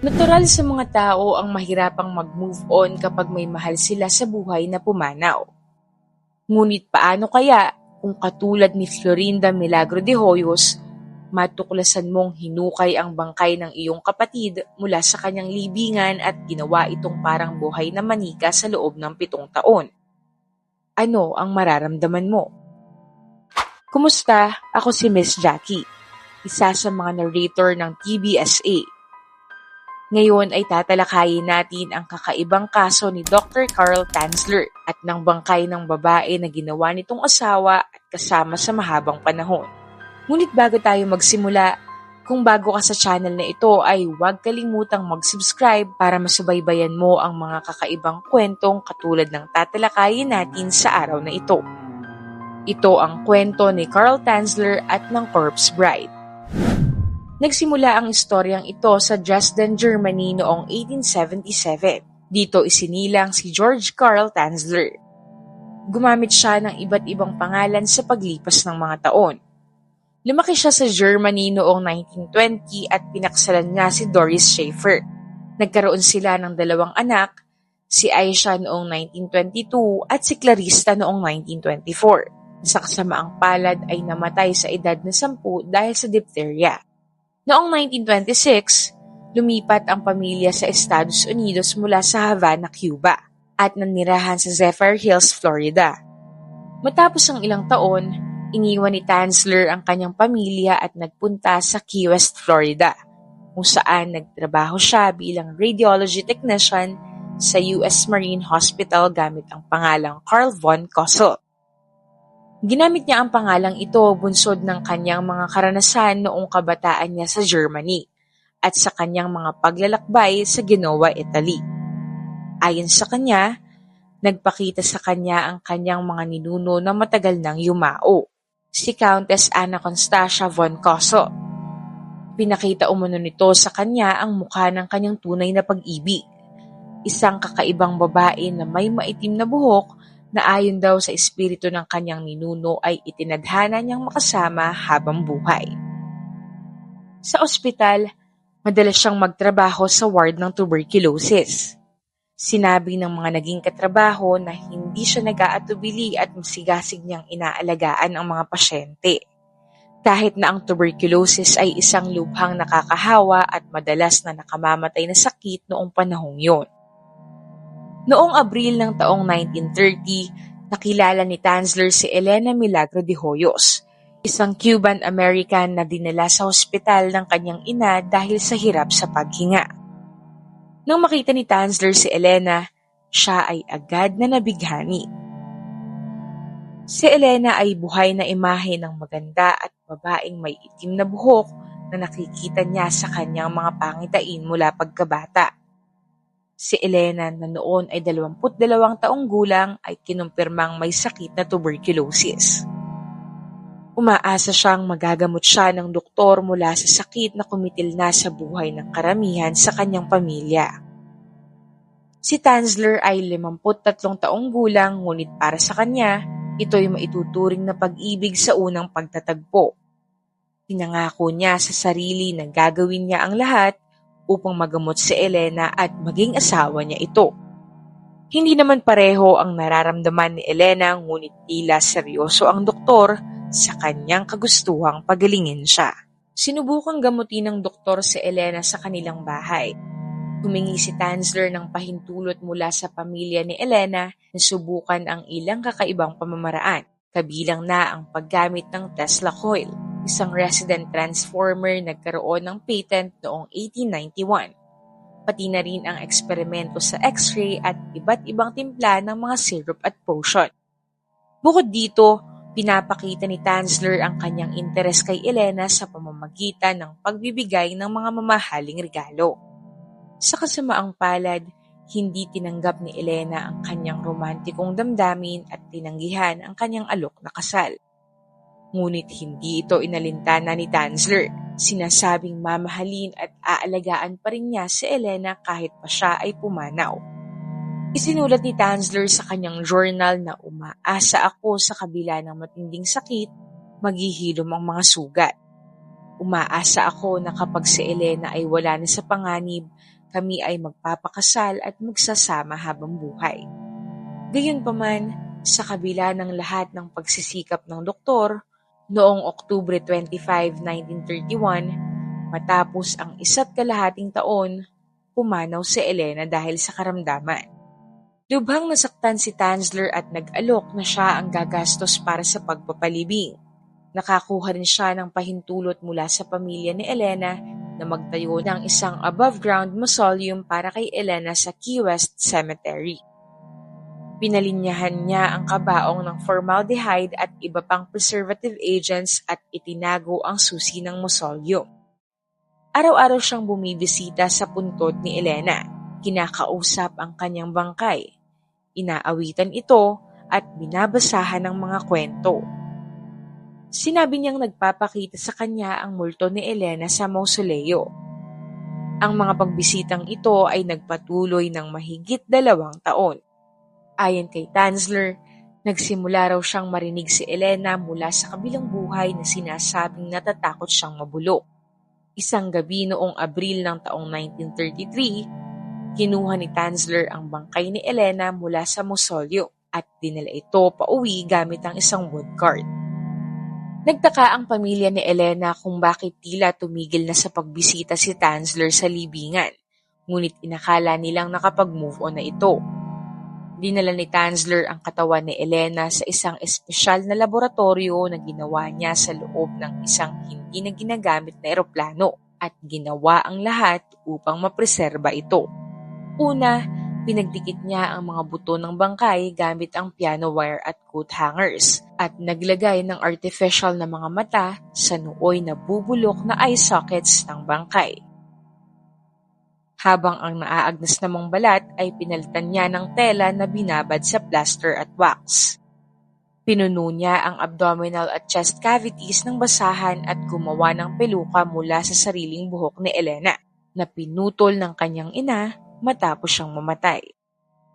Natural sa mga tao ang mahirapang mag-move on kapag may mahal sila sa buhay na pumanaw. Ngunit paano kaya kung katulad ni Florinda Milagro de Hoyos, matuklasan mong hinukay ang bangkay ng iyong kapatid mula sa kanyang libingan at ginawa itong parang buhay na manika sa loob ng 7 taon? Ano ang mararamdaman mo? Kumusta? Ako si Miss Jackie, isa sa mga narrator ng TBSA. Ngayon ay tatalakayin natin ang kakaibang kaso ni Dr. Carl Tanzler at ng bangkay ng babae na ginawa nitong asawa at kasama sa mahabang panahon. Ngunit bago tayo magsimula, kung bago ka sa channel na ito ay huwag kalimutang mag-subscribe para masubaybayan mo ang mga kakaibang kwentong katulad ng tatalakayin natin sa araw na ito. Ito ang kwento ni Carl Tanzler at ng Corpse Bride. Nagsimula ang istoryang ito sa Dresden, Germany noong 1877. Dito isinilang si George Carl Tanzler. Gumamit siya ng iba't ibang pangalan sa paglipas ng mga taon. Lumaki siya sa Germany noong 1920 at pinaksalan niya si Doris Schaefer. Nagkaroon sila ng 2 anak, si Aisha noong 1922 at si Clarista noong 1924. Sa kasamaang palad ay namatay sa edad na 10 dahil sa diphtheria. Noong 1926, lumipat ang pamilya sa Estados Unidos mula sa Havana, Cuba at nanirahan sa Zephyr Hills, Florida. Matapos ang ilang taon, iniwan ni Tanzler ang kanyang pamilya at nagpunta sa Key West, Florida, kung saan nagtrabaho siya bilang radiology technician sa U.S. Marine Hospital gamit ang pangalang Carl von Kossel. Ginamit niya ang pangalang ito bunsod ng kanyang mga karanasan noong kabataan niya sa Germany at sa kanyang mga paglalakbay sa Genoa, Italy. Ayon sa kanya, nagpakita sa kanya ang kanyang mga ninuno na matagal nang yumao, si Countess Anna Constantia von Kossel. Pinakita umano nito sa kanya ang mukha ng kanyang tunay na pag-ibig, isang kakaibang babae na may maitim na buhok na ayon daw sa espiritu ng kanyang ninuno ay itinadhana niyang makasama habang buhay. Sa ospital, madalas siyang magtrabaho sa ward ng tuberculosis. Sinabi ng mga naging katrabaho na hindi siya nag-aatubili at masigasig niyang inaalagaan ang mga pasyente. Kahit na ang tuberculosis ay isang lubhang nakakahawa at madalas na nakamamatay na sakit noong panahong yon. Noong Abril ng taong 1930, nakilala ni Tanzler si Elena Milagro de Hoyos, isang Cuban-American na dinala sa ospital ng kanyang ina dahil sa hirap sa paghinga. Nang makita ni Tanzler si Elena, siya ay agad na nabighani. Si Elena ay buhay na imahe ng maganda at babaeng may itim na buhok na nakikita niya sa kanyang mga pangitain mula pagkabata. Si Elena na noon ay 22 taong gulang ay kinumpirmang may sakit na tuberculosis. Umaasa siyang magagamot siya ng doktor mula sa sakit na kumitil na sa buhay ng karamihan sa kanyang pamilya. Si Tanzler ay 53 taong gulang ngunit para sa kanya, ito'y maituturing na pag-ibig sa unang pagtatagpo. Pinangako niya sa sarili na gagawin niya ang lahat upang magamot si Elena at maging asawa niya ito. Hindi naman pareho ang nararamdaman ni Elena ngunit tila seryoso ang doktor sa kanyang kagustuhang pagalingin siya. Sinubukang gamutin ng doktor si Elena sa kanilang bahay. Humingi si Tanzler ng pahintulot mula sa pamilya ni Elena na subukan ang ilang kakaibang pamamaraan, kabilang na ang paggamit ng Tesla coil, isang resident transformer nagkaroon ng patent noong 1891. Pati na rin ang eksperimento sa X-ray at iba't ibang timpla ng mga syrup at potion. Bukod dito, pinapakita ni Tanzler ang kanyang interes kay Elena sa pamamagitan ng pagbibigay ng mga mamahaling regalo. Sa kasamaang palad, hindi tinanggap ni Elena ang kanyang romantikong damdamin at tinanggihan ang kanyang alok na kasal. Ngunit hindi ito inalintana ni Tanzler. Sinasabing mamahalin at aalagaan pa rin niya si Elena kahit pa siya ay pumanaw. Isinulat ni Tanzler sa kanyang journal na umaasa ako sa kabila ng matinding sakit, maghihilom ang mga sugat. Umaasa ako na kapag si Elena ay wala na sa panganib, kami ay magpapakasal at magsasama habang buhay. Gayunpaman, sa kabila ng lahat ng pagsisikap ng doktor, noong Oktubre 25, 1931, matapos ang 1.5 taon, pumanaw si Elena dahil sa karamdaman. Lubhang nasaktan si Tanzler at nag-alok na siya ang gagastos para sa pagpapalibing. Nakakuha rin siya ng pahintulot mula sa pamilya ni Elena na magtayo ng isang above-ground mausoleum para kay Elena sa Key West Cemetery. Pinalinyahan niya ang kabaong ng formaldehyde at iba pang preservative agents at itinago ang susi ng mausoleum. Araw-araw siyang bumibisita sa puntod ni Elena, kinakausap ang kanyang bangkay, inaawitan ito at binabasahan ng mga kwento. Sinabi niyang nagpapakita sa kanya ang multo ni Elena sa mausoleo. Ang mga pagbisitang ito ay nagpatuloy ng mahigit 2 taon. Ayon kay Tanzler, nagsimula raw siyang marinig si Elena mula sa kabilang buhay na sinasabing natatakot siyang mabulok. Isang gabi noong Abril ng taong 1933, kinuha ni Tanzler ang bangkay ni Elena mula sa mausoleo at dinala ito pauwi gamit ang isang wood cart. Nagtaka ang pamilya ni Elena kung bakit tila tumigil na sa pagbisita si Tanzler sa libingan, ngunit inakala nilang nakapag-move on na ito. Dinala ni Tanzler ang katawan ni Elena sa isang espesyal na laboratorio na ginawa niya sa loob ng isang hindi na ginagamit na eroplano at ginawa ang lahat upang mapreserba ito. Una, pinagdikit niya ang mga buto ng bangkay gamit ang piano wire at coat hangers at naglagay ng artificial na mga mata sa nooy na bubulok na eye sockets ng bangkay. Habang ang naaagnas namang balat ay pinalitan niya ng tela na binabad sa plaster at wax. Pinuno niya ang abdominal at chest cavities ng basahan at gumawa ng peluka mula sa sariling buhok ni Elena na pinutol ng kanyang ina matapos siyang mamatay.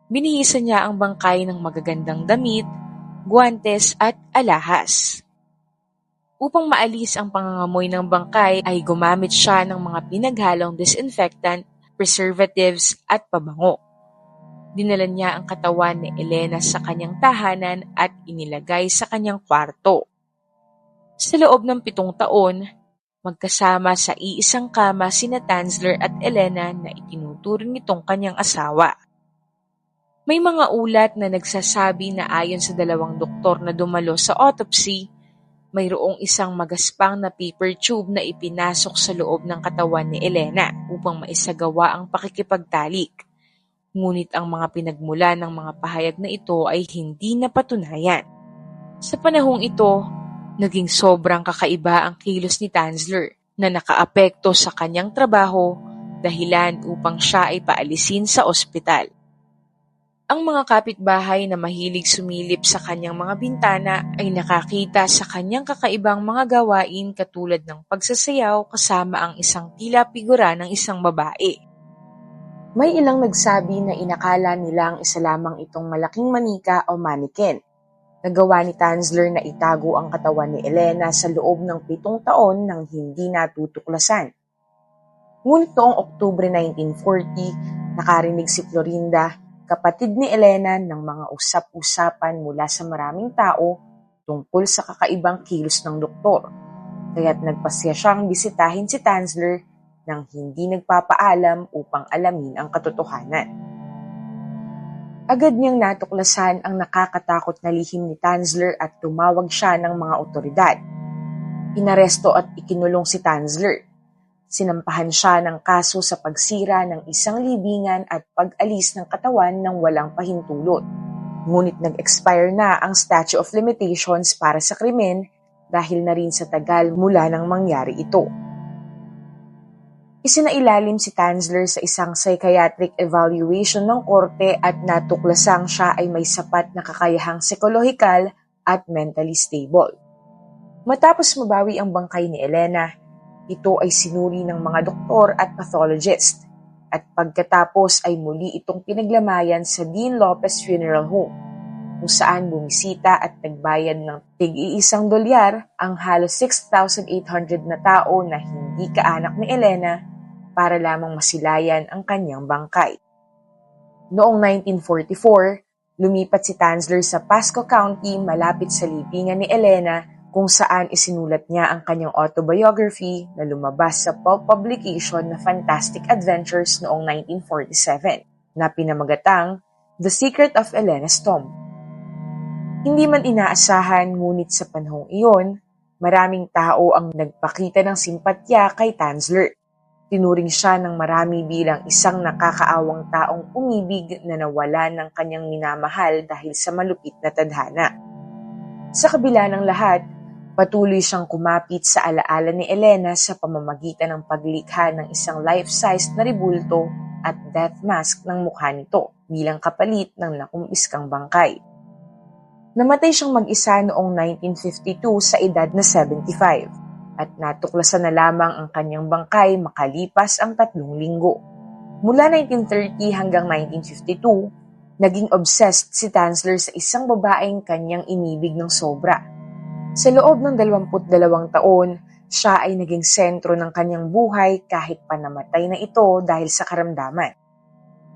Binihisan niya ang bangkay ng magagandang damit, guwantes at alahas. Upang maalis ang pangangamoy ng bangkay ay gumamit siya ng mga pinaghalong disinfectant, preservatives at pabango. Dinala niya ang katawan ni Elena sa kanyang tahanan at inilagay sa kanyang kwarto. Sa loob ng 7 taon, magkasama sa iisang kama sina Tanzler at Elena na itinuturing nitong kanyang asawa. May mga ulat na nagsasabi na ayon sa 2 doktor na dumalo sa autopsy, mayroong isang magaspang na paper tube na ipinasok sa loob ng katawan ni Elena upang maisagawa ang pakikipagtalik. Ngunit ang mga pinagmula ng mga pahayag na ito ay hindi napatunayan. Sa panahong ito, naging sobrang kakaiba ang kilos ni Tanzler na nakaapekto sa kanyang trabaho dahilan upang siya ay paalisin sa ospital. Ang mga kapitbahay na mahilig sumilip sa kanyang mga bintana ay nakakita sa kanyang kakaibang mga gawain katulad ng pagsasayaw kasama ang isang tila figura ng isang babae. May ilang nagsabi na inakala nilang isa lamang itong malaking manika o mannequin. Nagawa ni Tanzler na itago ang katawan ni Elena sa loob ng 7 taon nang hindi natutuklasan. Ngunit noong Oktubre 1940, nakarinig si Florinda, kapatid ni Elena, ng mga usap-usapan mula sa maraming tao tungkol sa kakaibang kilos ng doktor. Kaya't nagpasya siyang bisitahin si Tanzler nang hindi nagpapaalam upang alamin ang katotohanan. Agad niyang natuklasan ang nakakatakot na lihim ni Tanzler at tumawag siya ng mga otoridad. Inaresto at ikinulong si Tanzler. Sinampahan siya ng kaso sa pagsira ng isang libingan at pag-alis ng katawan ng walang pahintulot. Ngunit nag-expire na ang statute of limitations para sa krimen dahil na rin sa tagal mula nang mangyari ito. Isinailalim si Tanzler sa isang psychiatric evaluation ng korte at natuklasang siya ay may sapat na kakayahang psikolohikal at mentally stable. Matapos mabawi ang bangkay ni Elena, ito ay sinuri ng mga doktor at pathologist at pagkatapos ay muli itong pinaglamayan sa Dean Lopez Funeral Home. kung saan bumisita at nagbayad ng tig-$1 ang halos 6,800 na tao na hindi kaanak ni Elena para lamang masilayan ang kanyang bangkay. Noong 1944, lumipat si Tanzler sa Pasco County malapit sa libingan ni Elena kung saan isinulat niya ang kanyang autobiography na lumabas sa pulp publication na Fantastic Adventures noong 1947 na pinamagatang The Secret of Elena's Tomb. Hindi man inaasahan ngunit sa panahong iyon, maraming tao ang nagpakita ng simpatya kay Tanzler. Tinuring siya ng marami bilang isang nakakaawang taong umibig na nawala ng kanyang minamahal dahil sa malupit na tadhana. Sa kabila ng lahat, patuloy siyang kumapit sa alaala ni Elena sa pamamagitan ng paglikha ng isang life-size na rebulto at death mask ng mukha nito bilang kapalit ng nakumpiskang bangkay. Namatay siyang mag-isa noong 1952 sa edad na 75. At natuklasan na lamang ang kanyang bangkay makalipas ang 3 linggo. Mula 1930 hanggang 1952, naging obsessed si Tanzler sa isang babaeng kanyang inibig ng sobra. Sa loob ng 22 taon, siya ay naging sentro ng kanyang buhay kahit pa namatay na ito dahil sa karamdaman.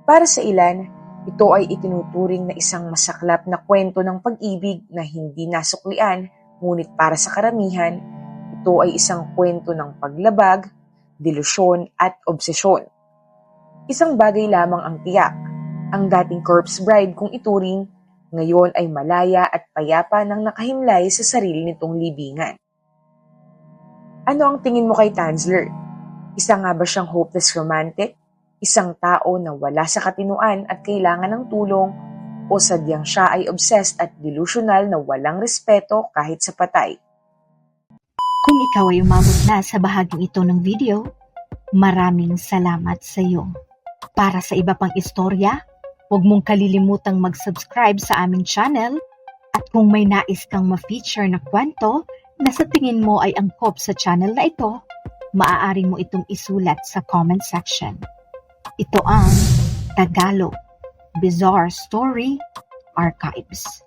Para sa ilan, ito ay itinuturing na isang masaklap na kwento ng pag-ibig na hindi nasuklian, ngunit para sa karamihan, ito ay isang kwento ng paglabag, delusyon at obsesyon. Isang bagay lamang ang tiyak, ang dating corpse bride kung ituring, ngayon ay malaya at payapa nang nakahimlay sa sarili nitong libingan. Ano ang tingin mo kay Tanzler? Isa nga ba siyang hopeless romantic? Isang tao na wala sa katinuan at kailangan ng tulong? O sadyang siya ay obsessed at delusional na walang respeto kahit sa patay? Kung ikaw ay umabot na sa bahaging ito ng video, maraming salamat sa iyo. Para sa iba pang istorya, huwag mong kalilimutang mag-subscribe sa aming channel at kung may nais kang ma-feature na kwento na sa tingin mo ay angkop sa channel na ito, maaari mo itong isulat sa comment section. Ito ang Tagalog Bizarre Story Archives.